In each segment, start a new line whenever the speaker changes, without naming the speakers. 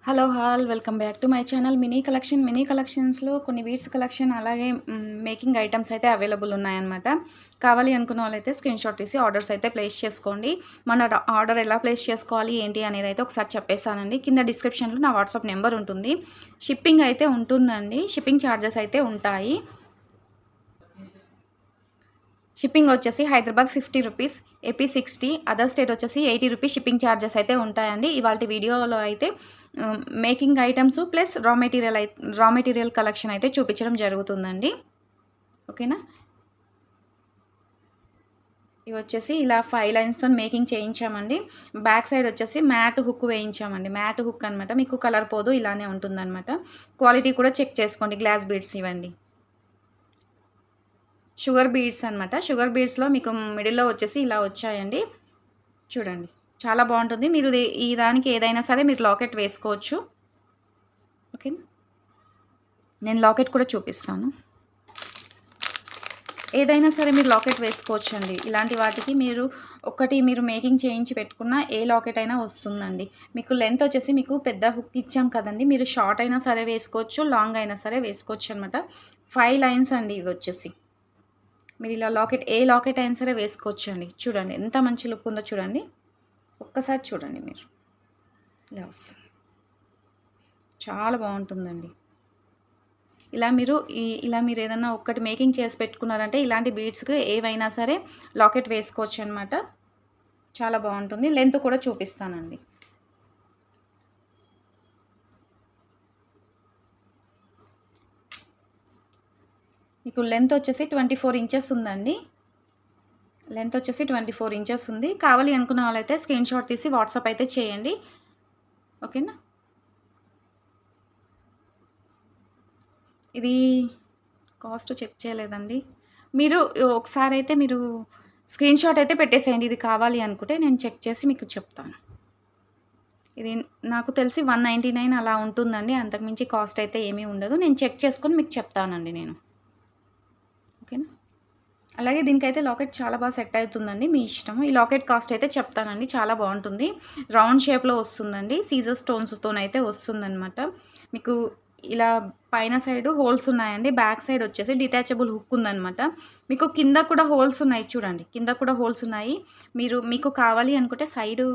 Hello all welcome back to my channel mini కలెక్షన్స్లో కొన్ని beads collection అలాగే making items అయితే అవైలబుల్ ఉన్నాయన్నమాట. కావాలి అనుకున్న వాళ్ళైతే స్క్రీన్ షాట్ తీసి ఆర్డర్స్ అయితే ప్లేస్ చేసుకోండి. మన ఆర్డర్ ఎలా ప్లేస్ చేసుకోవాలి ఏంటి అనేది అయితే ఒకసారి చెప్పేస్తానండి. కింద డిస్క్రిప్షన్లో నా వాట్సాప్ నెంబర్ ఉంటుంది. షిప్పింగ్ అయితే ఉంటుందండి, షిప్పింగ్ ఛార్జెస్ అయితే ఉంటాయి. షిప్పింగ్ వచ్చేసి Hyderabad 50 rupees, AP 60, other state వచ్చేసి 80 రూపీస్ షిప్పింగ్ ఛార్జెస్ అయితే ఉంటాయండి. ఇవాళ వీడియోలో అయితే making items plus raw material collection అయితే చూపించడం జరుగుతుందండి. ఓకేనా, ఇవి వచ్చేసి ఇలా 5 లైన్స్తో మేకింగ్ చేయించామండి. బ్యాక్ సైడ్ వచ్చేసి మ్యాట్ హుక్ వేయించామండి. మ్యాట్ హుక్ అనమాట, మీకు కలర్ పోదు, ఇలానే ఉంటుందన్నమాట. క్వాలిటీ కూడా చెక్ చేసుకోండి. గ్లాస్ బీడ్స్ ఇవ్వండి, షుగర్ బీడ్స్ అనమాట. షుగర్ బీడ్స్లో మీకు మిడిల్లో వచ్చేసి ఇలా వచ్చాయండి. చూడండి, చాలా బాగుంటుంది. మీరు ఈ దానికి ఏదైనా సరే మీరు లాకెట్ వేసుకోవచ్చు. ఓకే, నేను లాకెట్ కూడా చూపిస్తాను. ఏదైనా సరే మీరు లాకెట్ వేసుకోవచ్చు అండి. ఇలాంటి వాటికి మీరు మీరు మేకింగ్ చేయించి పెట్టుకున్న ఏ లాకెట్ అయినా వస్తుందండి. మీకు లెంత్ వచ్చేసి మీకు పెద్ద హుక్ ఇచ్చాం కదండి, మీరు షార్ట్ అయినా సరే వేసుకోవచ్చు, లాంగ్ అయినా సరే వేసుకోవచ్చు అనమాట. 5 లైన్స్ అండి ఇవి వచ్చేసి. మీరు ఇలా ఏ లాకెట్ అయినా సరే వేసుకోవచ్చు అండి. చూడండి ఎంత మంచి లుక్ ఉందో చూడండి, ఒక్కసారి చూడండి మీరు. ఇలా వస్తుంది, చాలా బాగుంటుందండి. ఇలా మీరు ఏదన్నా మేకింగ్ చేసి పెట్టుకున్నారంటే ఇలాంటి బీడ్స్కి ఏవైనా సరే లాకెట్ వేసుకోవచ్చు అనమాట. చాలా బాగుంటుంది. లెంత్ కూడా చూపిస్తానండి. మీకు లెంత్ వచ్చేసి 24 ఇంచెస్ ఉందండి. లెంత్ వచ్చేసి 24 ఇంచెస్ ఉంది. కావాలి అనుకున్న వాళ్ళైతే స్క్రీన్ షాట్ తీసి వాట్సాప్ అయితే చేయండి. ఓకేనా, ఇది కాస్ట్ చెక్ చేయలేదండి. మీరు ఒకసారి అయితే మీరు స్క్రీన్ షాట్ అయితే పెట్టేసేయండి. ఇది కావాలి అనుకుంటే నేను చెక్ చేసి మీకు చెప్తాను. ఇది నాకు తెలిసి 199 అలా ఉంటుందండి. అంతకుమించి కాస్ట్ అయితే ఏమీ ఉండదు. నేను చెక్ చేసుకొని మీకు చెప్తానండి నేను. ఓకేనా, అలాగే దీనికైతే లాకెట్ చాలా బాగా సెట్ అవుతుందండి, మీ ఇష్టం. ఈ లాకెట్ కాస్ట్ అయితే చెప్తానండి. చాలా బాగుంటుంది, రౌండ్ షేప్లో వస్తుందండి, సీజర్ స్టోన్స్తోనైతే వస్తుందన్నమాట. మీకు ఇలా పైన సైడ్ హోల్స్ ఉన్నాయండి, బ్యాక్ సైడ్ వచ్చేసి డిటాచబుల్ హుక్ ఉందన్నమాట. మీకు కింద కూడా హోల్స్ ఉన్నాయి, చూడండి కింద కూడా హోల్స్ ఉన్నాయి. మీకు కావాలి అనుకుంటే సైడు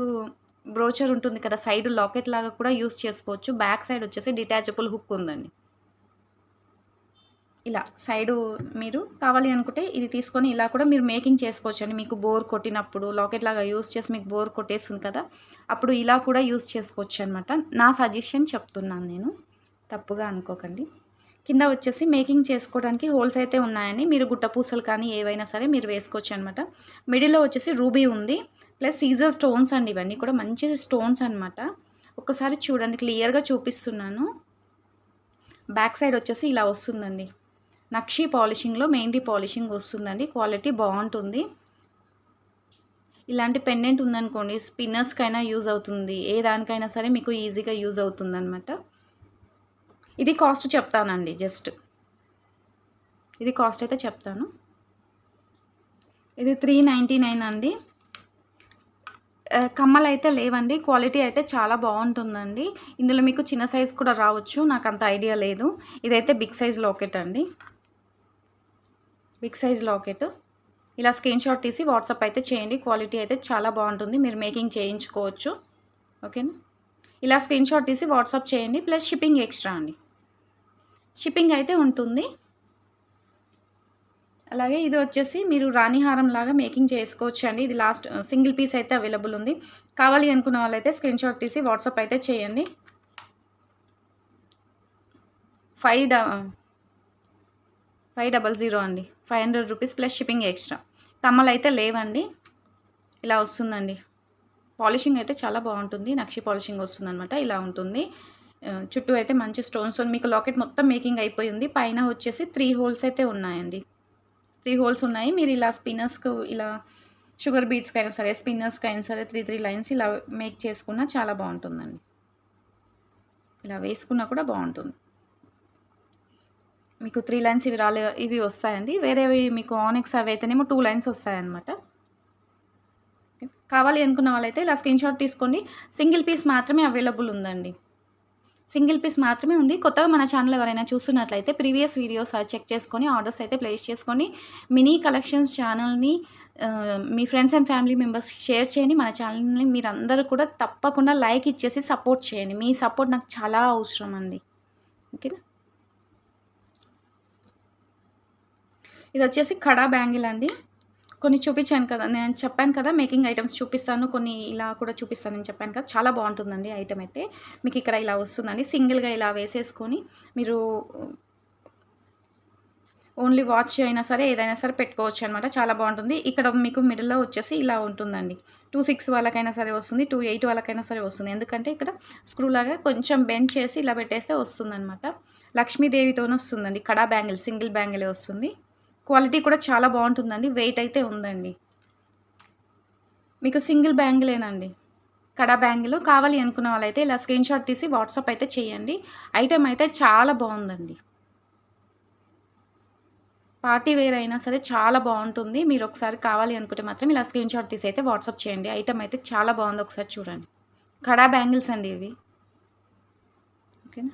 బ్రోచర్ ఉంటుంది కదా, సైడ్ లాకెట్ లాగా కూడా యూస్ చేసుకోవచ్చు. బ్యాక్ సైడ్ వచ్చేసి డిటాచబుల్ హుక్ ఉందండి. ఇలా సైడు మీరు కావాలి అనుకుంటే ఇది తీసుకొని ఇలా కూడా మీరు మేకింగ్ చేసుకోవచ్చు అండి. మీకు బోర్ కొట్టినప్పుడు లాకెట్ లాగా యూస్ చేసి మీకు బోర్ కొట్టేస్తుంది కదా, అప్పుడు ఇలా కూడా యూస్ చేసుకోవచ్చు అనమాట. నా సజెషన్ చెప్తున్నాను నేను, తప్పుగా అనుకోకండి. కింద వచ్చేసి మేకింగ్ చేసుకోవడానికి హోల్స్ అయితే ఉన్నాయని, మీరు గుట్టపూసలు కానీ ఏవైనా సరే మీరు వేసుకోవచ్చు అనమాట. మిడిల్లో వచ్చేసి రూబీ ఉంది, ప్లస్ సీజర్ స్టోన్స్ అండి. ఇవన్నీ కూడా మంచి స్టోన్స్ అనమాట. ఒకసారి చూడండి, క్లియర్గా చూపిస్తున్నాను. బ్యాక్ సైడ్ వచ్చేసి ఇలా వస్తుందండి. నక్షి పాలిషింగ్లో మెహందీ పాలిషింగ్ వస్తుందండి. క్వాలిటీ బాగుంటుంది. ఇలాంటి పెండెంట్ ఉందనుకోండి, స్పిన్నర్స్కైనా యూజ్ అవుతుంది, ఏ దానికైనా సరే మీకు ఈజీగా యూజ్ అవుతుంది అనమాట. ఇది కాస్ట్ చెప్తానండి, జస్ట్ ఇది కాస్ట్ అయితే చెప్తాను. ఇది 399 అండి. కమ్మలు అయితే లేవండి, క్వాలిటీ అయితే చాలా బాగుంటుందండి. ఇందులో మీకు చిన్న సైజ్ కూడా రావచ్చు, నాకు అంత ఐడియా లేదు. ఇదైతే బిగ్ సైజ్ లాకెట్ అండి, బిగ్ సైజ్ లాకెట్. ఇలా స్క్రీన్ షాట్ తీసి వాట్సాప్ అయితే చేయండి. క్వాలిటీ అయితే చాలా బాగుంటుంది, మీరు మేకింగ్ చేయించుకోవచ్చు. ఓకేనా, ఇలా స్క్రీన్ షాట్ తీసి వాట్సాప్ చేయండి. ప్లస్ షిప్పింగ్ ఎక్స్ట్రా అండి, షిప్పింగ్ అయితే ఉంటుంది. అలాగే ఇది వచ్చేసి మీరు రాణిహారం లాగా మేకింగ్ చేసుకోవచ్చు అండి. ఇది లాస్ట్ సింగిల్ పీస్ అయితే అవైలబుల్ ఉంది. కావాలి అనుకున్న వాళ్ళైతే స్క్రీన్ షాట్ తీసి వాట్సాప్ అయితే చేయండి. 500 అండి, 500 రూపీస్ ప్లస్ షిప్పింగ్ ఎక్స్ట్రా. కమ్మలు అయితే లేవండి, ఇలా వస్తుందండి. పాలిషింగ్ అయితే చాలా బాగుంటుంది, నక్షి పాలిషింగ్ వస్తుందన్నమాట. ఇలా ఉంటుంది. చుట్టూ అయితే మంచి స్టోన్స్. మీకు లాకెట్ మొత్తం మేకింగ్ అయిపోయింది. పైన వచ్చేసి 3 హోల్స్ అయితే ఉన్నాయండి, 3 హోల్స్ ఉన్నాయి. మీరు ఇలా స్పిన్నర్స్కు, ఇలా షుగర్ బీడ్స్కి అయినా సరే, స్పిన్నర్స్కి అయినా సరే 3 లైన్స్ ఇలా మేక్ చేసుకున్నా చాలా బాగుంటుందండి. ఇలా వేసుకున్నా కూడా బాగుంటుంది. మీకు 3 లైన్స్ ఇవి వస్తాయండి. వేరేవి మీకు ఆనెక్స్ అవి అయితేనేమో 2 లైన్స్ వస్తాయన్నమాట. కావాలి అనుకున్న వాళ్ళైతే ఇలా స్క్రీన్ షాట్ తీసుకోండి. సింగిల్ పీస్ మాత్రమే అవైలబుల్ ఉందండి. సింగిల్ పీస్ మాత్రమే ఉంది. కొత్తగా మన ఛానల్ ఎవరైనా చూస్తున్నట్లయితే ప్రీవియస్ వీడియోస్ చెక్ చేసుకొని ఆర్డర్స్ అయితే ప్లేస్ చేసుకొని మినీ కలెక్షన్స్ ఛానల్‌ని మీ ఫ్రెండ్స్ అండ్ ఫ్యామిలీ మెంబర్స్‌కి షేర్ చేయండి. మన ఛానల్‌ని మీరందరూ కూడా తప్పకుండా లైక్ ఇచ్చేసి సపోర్ట్ చేయండి. మీ సపోర్ట్ నాకు చాలా అవసరం అండి. ఓకేనా? ఇదొచ్చేసి కడా బ్యాంగిల్ అండి. కొన్ని చూపించాను కదా! నేను చెప్పాను కదా! మేకింగ్ ఐటెమ్స్ చూపిస్తాను. కొన్ని ఇలా కూడా చూపిస్తానని చెప్పాను కదా! చాలా బావుంటుందండి ఐటెమ్ అయితే. మీకిక్కడ ఇలా వస్తుందండి. సింగిల్‌గా ఇలా వేసేసుకొని మీరు ఓన్లీ వాచ్ అయినా సరే, ఏదైనా సరే పెట్టుకోవచ్చనమాట. చాలా బావుంటుంది. ఇక్కడ మీకు మిడిల్‌లో వచ్చేసి ఇలా ఉంటుందండి. 26 వాళ్ళకైనా సరే వస్తుంది. 28 వాళ్ళకైనా సరే వస్తుంది. ఎందుకంటే ఇక్కడ స్క్రూలాగా కొంచెం బెండ్ చేసి ఇలా పెట్టేస్తే వస్తుందనమాట. లక్ష్మీదేవితోనొస్తుందండి. కడా బ్యాంగిల్, సింగిల్ బ్యాంగిలే వస్తుంది. క్వాలిటీ కూడా చాలా బావుంటుందండి. వెయిట్ అయితే ఉందండి. మీకు సింగిల్ బ్యాంగిలేనండి. కడా బ్యాంగిలు కావాలి అనుకున్న వాళ్ళైతే ఇలా స్క్రీన్‌షాట్ తీసి వాట్సాప్ అయితే చేయండి. ఐటెమ్ అయితే చాలా బావుందండి. పార్టీ వేర్ అయినా సరే చాలా బావుంటుంది. మీరొకసారి కావాలి అనుకుంటే మాత్రం ఇలా స్క్రీన్‌షాట్ తీసి అయితే వాట్సాప్ చేయండి. ఐటెమ్ అయితే చాలా బావుంది. ఒకసారి చూడండి. కడా బ్యాంగిల్స్ అండి ఇవి. ఓకేనా?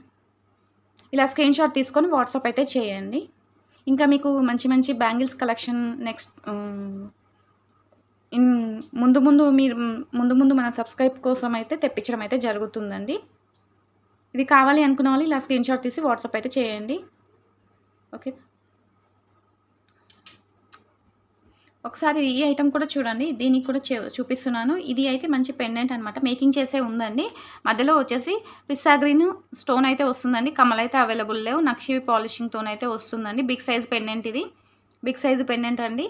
ఇలా స్క్రీన్‌షాట్ తీసుకొని వాట్సాప్ అయితే చేయండి. ఇంకా మీకు మంచి మంచి బ్యాంగిల్స్ కలెక్షన్ నెక్స్ట్ ఇన్ ముందు ముందు మీరు ముందు ముందు మన సబ్స్క్రైబ్ కోసం అయితే తెప్పించడం అయితే జరుగుతుందండి. ఇది కావాలి అనుకున్న వాళ్ళు ఇలా స్క్రీన్‌షాట్ తీసి వాట్సాప్ అయితే చేయండి. ఓకే. ఒకసారి ఈ ఐటెమ్ కూడా చూడండి. దీనికి కూడా చూపిస్తున్నాను. ఇది అయితే మంచి పెండెంట్ అనమాట. మేకింగ్ చేసే ఉందండి. మధ్యలో వచ్చేసి పిస్తా గ్రీన్ స్టోన్ అయితే వస్తుందండి. కమ్మలైతే అవైలబుల్ లేవు. నక్షి పాలిషింగ్‌తోనైతే వస్తుందండి. బిగ్ సైజ్ పెండెంట్ ఇది. బిగ్ సైజ్ పెండెంట్ అండి.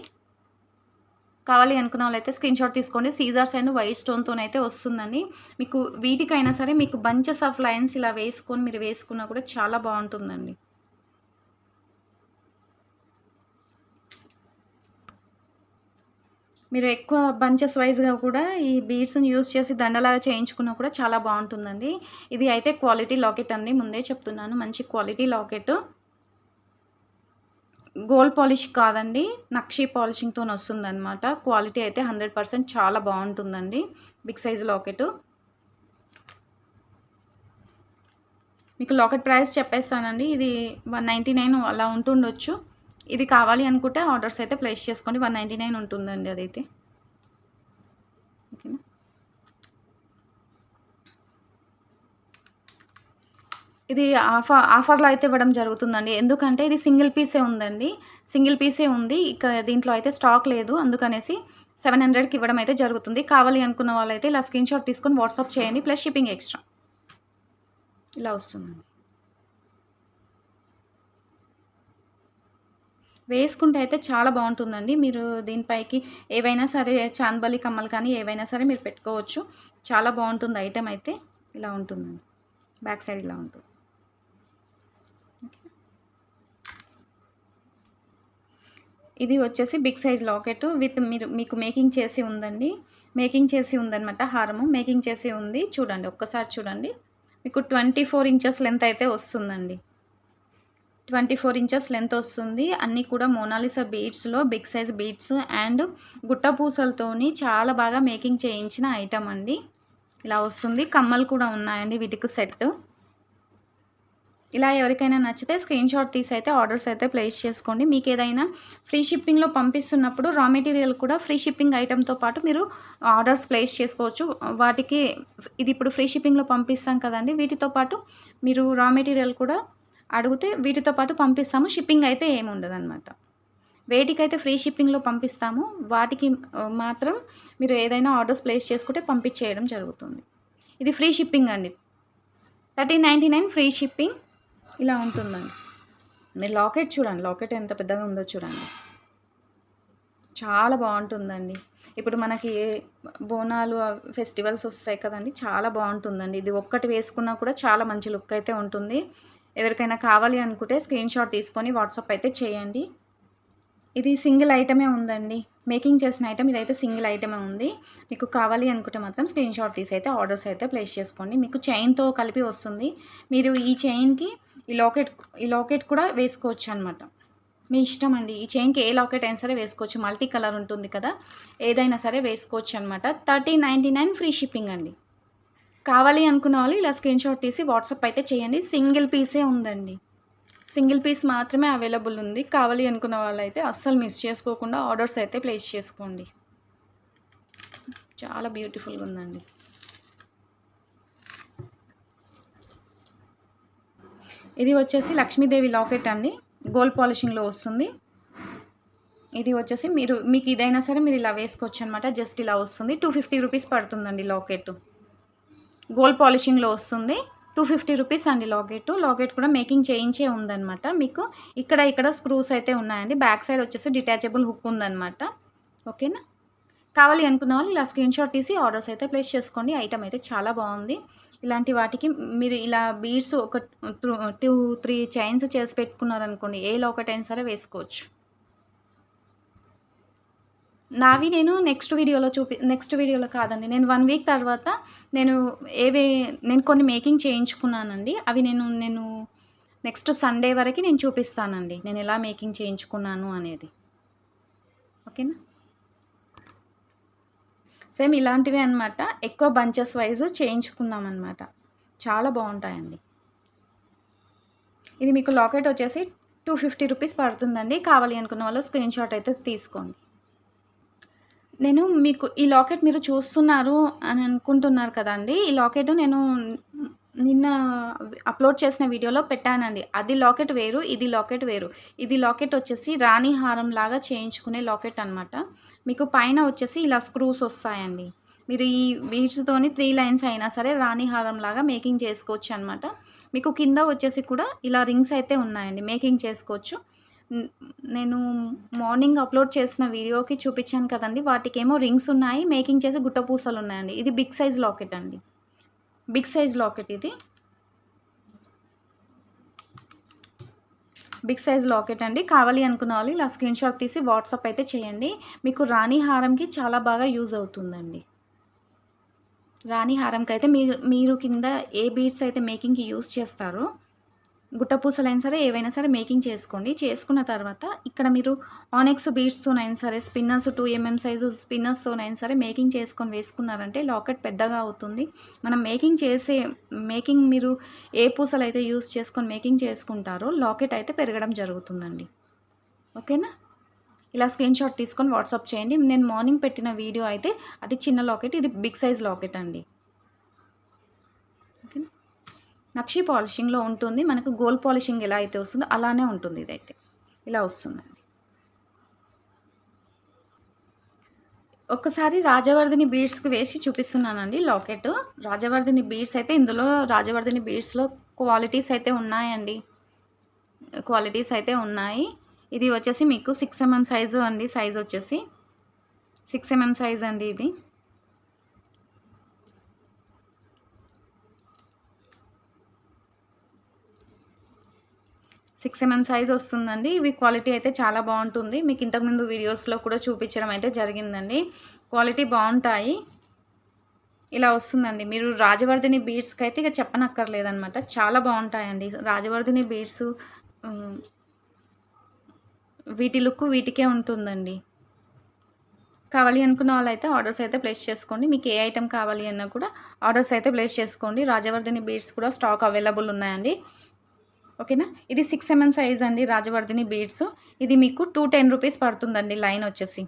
కావాలి అనుకున్న వాళ్ళైతే స్క్రీన్‌షాట్ తీసుకోండి. సీజర్స్ అండ్ వైట్ స్టోన్‌తోనైతే వస్తుందండి. మీకు వీటికైనా సరే మీకు బంచెస్ ఆఫ్ లైన్స్ ఇలా వేసుకొని మీరు వేసుకున్నా కూడా చాలా బావుంటుందండి. మీరు ఎక్కువ బంచెస్ వైస్‌గా కూడా ఈ బీడ్స్‌ని యూజ్ చేసి దండలాగా చేయించుకున్నా కూడా చాలా బావుంటుందండి. ఇది అయితే క్వాలిటీ లాకెట్ అండి. ముందే చెప్తున్నాను. మంచి క్వాలిటీ లాకెట్. గోల్డ్ పాలిష్ కాదండి. నక్షి పాలిషింగ్‌తోనొస్తుందనమాట. క్వాలిటీ అయితే 100% చాలా బావుంటుందండి. Big size locket. మీకు లాకెట్ ప్రైస్ చెప్పేస్తానండి. ఇది 199 అలా ఉంటుండొచ్చు. ఇది కావాలి అనుకుంటే ఆర్డర్స్ అయితే ప్లేస్ చేసుకోండి. 199 ఉంటుందండి అదైతే. ఓకేనా? ఇది ఆఫర్‌లో అయితే ఇవ్వడం జరుగుతుందండి. ఎందుకంటే ఇది సింగిల్ పీసే ఉందండి. సింగిల్ పీసే ఉంది. ఇక దీంట్లో అయితే స్టాక్ లేదు. అందుకనేసి 700కి ఇవ్వడం అయితే జరుగుతుంది. కావాలి అనుకున్న వాళ్ళైతే ఇలా స్క్రీన్‌షాట్ తీసుకొని వాట్సాప్ చేయండి. Plus shipping extra. ఇలా వస్తుందండి. వేసుకుంటే అయితే చాలా బావుంటుందండి. మీరు దీనిపైకి ఏవైనా సరే చాంద్బలి కమ్మలు కానీ ఏవైనా సరే మీరు పెట్టుకోవచ్చు. చాలా బావుంటుంది ఐటెమ్ అయితే. ఇలా ఉంటుందండి. బ్యాక్ సైడ్ ఇలా ఉంటుంది. ఇది వచ్చేసి బిగ్ సైజ్ లాకెట్ విత్ మీకు మేకింగ్ చేసి ఉందండి. మేకింగ్ చేసి ఉందనమాట హారము. మేకింగ్ చేసి ఉంది. చూడండి ఒక్కసారి చూడండి. మీకు 24 ఇంచెస్ లెంత్ అయితే వస్తుందండి. 24 ఇంచెస్ లెంత్ వస్తుంది. అన్నీ కూడా మోనాలిసా బీడ్స్‌లో బిగ్ సైజ్ బీడ్స్ అండ్ గుట్ట పూసలతోని చాలా బాగా మేకింగ్ చేయించిన ఐటెమ్ అండి. ఇలా వస్తుంది. కమ్మలు కూడా ఉన్నాయండి వీటికి సెట్. ఇలా ఎవరికైనా నచ్చితే స్క్రీన్‌షాట్ తీసి అయితే ఆర్డర్స్ అయితే ప్లేస్ చేసుకోండి. మీకేదైనా ఫ్రీ షిప్పింగ్‌లో పంపిస్తున్నప్పుడు రా మెటీరియల్ కూడా ఫ్రీ షిప్పింగ్ ఐటెమ్‌తో పాటు మీరు ఆర్డర్స్ ప్లేస్ చేసుకోవచ్చు. వాటికి ఇది ఇప్పుడు ఫ్రీ షిప్పింగ్‌లో పంపిస్తాం కదండీ! వీటితో పాటు మీరు రా మెటీరియల్ కూడా అడిగితే వీటితో పాటు పంపిస్తాము. షిప్పింగ్ అయితే ఏమి ఉండదనమాట. వేటికైతే ఫ్రీ షిప్పింగ్‌లో పంపిస్తామో వాటికి మాత్రం మీరు ఏదైనా ఆర్డర్స్ ప్లేస్ చేసుకుంటే పంపించేయడం జరుగుతుంది. ఇది ఫ్రీ షిప్పింగ్ అండి. 1399 ఫ్రీ షిప్పింగ్. ఇలా ఉంటుందండి. మీరు లాకెట్ చూడండి. లాకెట్ ఎంత పెద్దగా ఉందో చూడండి. చాలా బావుంటుందండి. ఇప్పుడు మనకి బోనాలు ఫెస్టివల్స్ వస్తాయి కదండీ! చాలా బావుంటుందండి. ఇది ఒక్కటి వేసుకున్నా కూడా చాలా మంచి లుక్ అయితే ఉంటుంది. ఎవరికైనా కావాలి అనుకుంటే స్క్రీన్‌షాట్ తీసుకొని వాట్సాప్ అయితే చేయండి. ఇది సింగిల్ ఐటమే ఉందండి. మేకింగ్ చేసిన ఐటెమ్ ఇదైతే సింగిల్ ఐటమే ఉంది. మీకు కావాలి అనుకుంటే మాత్రం స్క్రీన్‌షాట్ తీసి అయితే ఆర్డర్స్ అయితే ప్లేస్ చేసుకోండి. మీకు చైన్‌తో కలిపి వస్తుంది. మీరు ఈ చైన్‌కి ఈ లాకెట్ కూడా వేసుకోవచ్చనమాట. మీ ఇష్టం అండి. ఈ చైన్‌కి ఏ లాకెట్ అయినా సరే వేసుకోవచ్చు. మల్టీ కలర్ ఉంటుంది కదా! ఏదైనా సరే వేసుకోవచ్చనమాట. 1399 ఫ్రీ షిప్పింగ్ అండి. కావాలి అనుకున్న వాళ్ళు ఇలా స్క్రీన్‌షాట్ తీసి వాట్సాప్ అయితే చేయండి. సింగిల్ పీసే ఉందండి. సింగిల్ పీస్ మాత్రమే అవైలబుల్ ఉంది. కావాలి అనుకున్న వాళ్ళైతే అస్సలు మిస్ చేసుకోకుండా ఆర్డర్స్ అయితే ప్లేస్ చేసుకోండి. చాలా బ్యూటిఫుల్‌గా ఉందండి. ఇది వచ్చేసి లక్ష్మీదేవి లాకెట్ అండి. గోల్డ్ పాలిషింగ్‌లో వస్తుంది. ఇది వచ్చేసి మీకు ఇదైనా సరే మీరు ఇలా వేసుకోవచ్చనమాట. జస్ట్ ఇలా వస్తుంది. 250 రూపీస్ పడుతుందండి లాకెట్. గోల్డ్ పాలిషింగ్‌లో వస్తుంది. 250 రూపీస్ అండి లాకెట్. లాకెట్ కూడా మేకింగ్ చేయించే ఉందనమాట. మీకు ఇక్కడ స్క్రూస్ అయితే ఉన్నాయండి. బ్యాక్ సైడ్ వచ్చేసి డిటాచబుల్ హుక్ ఉందనమాట. ఓకేనా? కావాలి అనుకున్న వాళ్ళు ఇలా స్క్రీన్‌షాట్ తీసి ఆర్డర్స్ అయితే ప్లేస్ చేసుకోండి. ఐటెమ్ అయితే చాలా బాగుంది. ఇలాంటి వాటికి మీరు ఇలా బీడ్స్ ఒక 2, 3 చైన్స్ చేసి పెట్టుకున్నారనుకోండి, ఏ లాకెట్ అయినా సరే వేసుకోవచ్చు. నావి నేను నెక్స్ట్ వీడియోలో కాదండి. నేను 1 వీక్ తర్వాత నేను నేను కొన్ని మేకింగ్ చేయించుకున్నానండి. అవి నేను నెక్స్ట్ సండే వరకి నేను చూపిస్తానండి. నేను ఎలా మేకింగ్ చేయించుకున్నాను అనేది. ఓకేనా? సేమ్ ఇలాంటివే అనమాట. ఎక్కువ బంచెస్ వైస్ చేయించుకున్నామనమాట. చాలా బావుంటాయండి. ఇది మీకు లాకెట్ వచ్చేసి 250 రూపీస్ పడుతుందండి. కావాలి అనుకున్న వాళ్ళు స్క్రీన్‌షాట్ అయితే తీసుకోండి. నేను మీకు ఈ లాకెట్ మీరు చూస్తున్నారు అని అనుకుంటున్నారు కదండీ! ఈ లాకెట్ నేను నిన్న అప్‌లోడ్ చేసిన వీడియోలో పెట్టానండి. అది లాకెట్ వేరు, ఇది లాకెట్ వేరు. ఇది లాకెట్ వచ్చేసి రాణి హారంలాగా చేయించుకునే లాకెట్ అనమాట. మీకు పైన వచ్చేసి ఇలా స్క్రూస్ వస్తాయండి. మీరు ఈ బీడ్స్‌తోని 3 లైన్స్ అయినా సరే రాణి హారంలాగా మేకింగ్ చేసుకోవచ్చనమాట. మీకు కింద వచ్చేసి కూడా ఇలా రింగ్స్ అయితే ఉన్నాయండి. మేకింగ్ చేసుకోవచ్చు. నేను మార్నింగ్ అప్‌లోడ్ చేసిన వీడియోకి చూపించాను కదండీ! వాటికేమో రింగ్స్ ఉన్నాయి. మేకింగ్ చేసి గుట్ట పూసలున్నాయండి. ఇది బిగ్ సైజ్ లాకెట్ అండి. బిగ్ సైజ్ లాకెట్ ఇది. బిగ్ సైజ్ లాకెట్ అండి. కావాలి అనుకున్న వాళ్ళు ఇలా స్క్రీన్‌షాట్ తీసి వాట్సాప్ అయితే చేయండి. మీకు రాణి హారంకి చాలా బాగా యూజ్ అవుతుందండి. రాణి హారంకైతే మీరు కింద ఏ బీడ్స్ అయితే మేకింగ్‌కి యూజ్ చేస్తారో గుట్ట పూసలైనా సరే, ఏవైనా సరే మేకింగ్ చేసుకోండి. చేసుకున్న తర్వాత ఇక్కడ మీరు ఆనెక్స్ బీడ్స్‌తోనైనా సరే, స్పిన్నర్స్ 2 ఎంఎం సైజు స్పిన్నర్స్‌తోనైనా సరే మేకింగ్ చేసుకొని వేసుకున్నారంటే లాకెట్ పెద్దగా అవుతుంది. మనం మేకింగ్ మీరు ఏ పూసలైతే యూజ్ చేసుకొని మేకింగ్ చేసుకుంటారో లాకెట్ అయితే పెరగడం జరుగుతుందండి. ఓకేనా? ఇలా స్క్రీన్‌షాట్ తీసుకొని వాట్సాప్ చేయండి. నేను మార్నింగ్ పెట్టిన వీడియో అయితే అది చిన్న లాకెట్. ఇది బిగ్ సైజ్ లాకెట్ అండి. ఓకేనా? నక్షి పాలిషింగ్‌లో ఉంటుంది. మనకు గోల్డ్ పాలిషింగ్ ఎలా అయితే వస్తుందో అలానే ఉంటుంది ఇదైతే. ఇలా వస్తుందండి. ఒక్కసారి రాజవర్ధిని బీడ్స్‌కి వేసి చూపిస్తున్నానండి లాకెట్. రాజవర్ధిని బీడ్స్ అయితే ఇందులో రాజవర్ధిని బీడ్స్‌లో క్వాలిటీస్ అయితే ఉన్నాయండి. క్వాలిటీస్ అయితే ఉన్నాయి. ఇది వచ్చేసి మీకు 6 ఎంఎం సైజు అండి. సైజ్ వచ్చేసి 6 ఎంఎం సైజ్ అండి ఇది. 6 ఎంఎం సైజ్ వస్తుందండి. ఇవి క్వాలిటీ అయితే చాలా బావుంటుంది. మీకు ఇంతకుముందు వీడియోస్‌లో కూడా చూపించడం అయితే జరిగిందండి. క్వాలిటీ బావుంటాయి. ఇలా వస్తుందండి. మీరు రాజవర్ధిని బీడ్స్‌కైతే ఇక చెప్పనక్కర్లేదనమాట. చాలా బావుంటాయండి. రాజవర్ధిని బీడ్స్ హ్మ్. వీటి లుక్ వీటికే ఉంటుందండి. కావాలి అనుకున్న వాళ్ళైతే ఆర్డర్స్ అయితే ప్లేస్ చేసుకోండి. మీకు ఏ ఐటెమ్ కావాలి అన్నా కూడా ఆర్డర్స్ అయితే ప్లేస్ చేసుకోండి. రాజవర్ధిని బీడ్స్ కూడా స్టాక్ అవైలబుల్ ఉన్నాయండి. ఓకేనా? ఇది 6 ఎంఎం సైజ్ అండి రాజవర్ధిని బీడ్స్. ఇది మీకు 210 రూపీస్ పడుతుందండి లైన్ వచ్చేసి.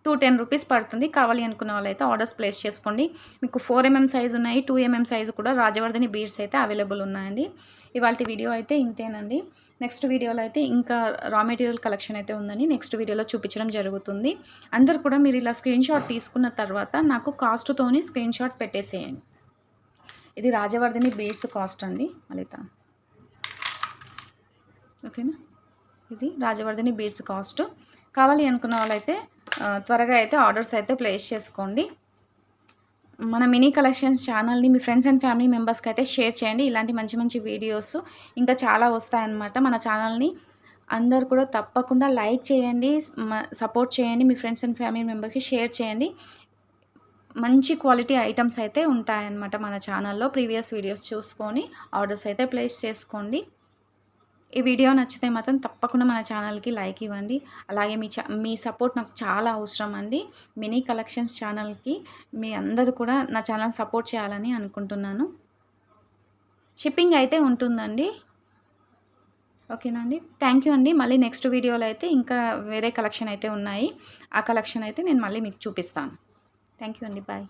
210 రూపీస్ పడుతుంది. కావాలి అనుకున్న వాళ్ళైతే ఆర్డర్స్ ప్లేస్ చేసుకోండి. మీకు 4 ఎంఎం సైజ్ ఉన్నాయి. 2 ఎంఎం సైజ్ కూడా రాజవర్ధిని బీడ్స్ అయితే అవైలబుల్ ఉన్నాయండి. ఇవాల్టి వీడియో అయితే ఇంతేనండి. నెక్స్ట్ వీడియోలో అయితే ఇంకా రా మెటీరియల్ కలెక్షన్ అయితే ఉందని నెక్స్ట్ వీడియోలో చూపించడం జరుగుతుంది. అందరూ కూడా మీరు ఇలా స్క్రీన్‌షాట్ తీసుకున్న తర్వాత నాకు కాస్ట్‌తోని స్క్రీన్‌షాట్ పెట్టేసేయండి. ఇది రాజవర్ధిని బీడ్స్ కాస్ట్ అండి లలిత. ఓకేనా? ఇది రాజవర్ధిని బీడ్స్ కాస్ట్. కావాలి అనుకున్న వాళ్ళైతే త్వరగా అయితే ఆర్డర్స్ అయితే ప్లేస్ చేసుకోండి. మన మినీ కలెక్షన్స్ ఛానల్‌ని మీ ఫ్రెండ్స్ అండ్ ఫ్యామిలీ మెంబర్స్‌కి అయితే షేర్ చేయండి. ఇలాంటి మంచి మంచి వీడియోస్ ఇంకా చాలా వస్తాయన్నమాట. మన ఛానల్‌ని అందరూ కూడా తప్పకుండా లైక్ చేయండి. సపోర్ట్ చేయండి. మీ ఫ్రెండ్స్ అండ్ ఫ్యామిలీ మెంబర్స్‌కి షేర్ చేయండి. మంచి క్వాలిటీ ఐటెమ్స్ అయితే ఉంటాయన్నమాట మన ఛానల్‌లో. ప్రీవియస్ వీడియోస్ చూసుకొని ఆర్డర్స్ అయితే ప్లేస్ చేసుకోండి. ఈ వీడియో నచ్చితే మాత్రం తప్పకుండా మన ఛానల్‌కి లైక్ ఇవ్వండి. అలాగే మీ సపోర్ట్ నాకు చాలా అవసరం అండి. మినీ కలెక్షన్స్ ఛానల్‌కి మీ అందరూ కూడా నా ఛానల్ సపోర్ట్ చేయాలని అనుకుంటున్నాను. షిప్పింగ్ అయితే ఉంటుందండి. ఓకేనా అండి. థ్యాంక్ యూ అండి. మళ్ళీ నెక్స్ట్ వీడియోలో అయితే ఇంకా వేరే కలెక్షన్ అయితే ఉన్నాయి. ఆ కలెక్షన్ అయితే నేను మళ్ళీ మీకు చూపిస్తాను. థ్యాంక్ యూ అండి. బాయ్.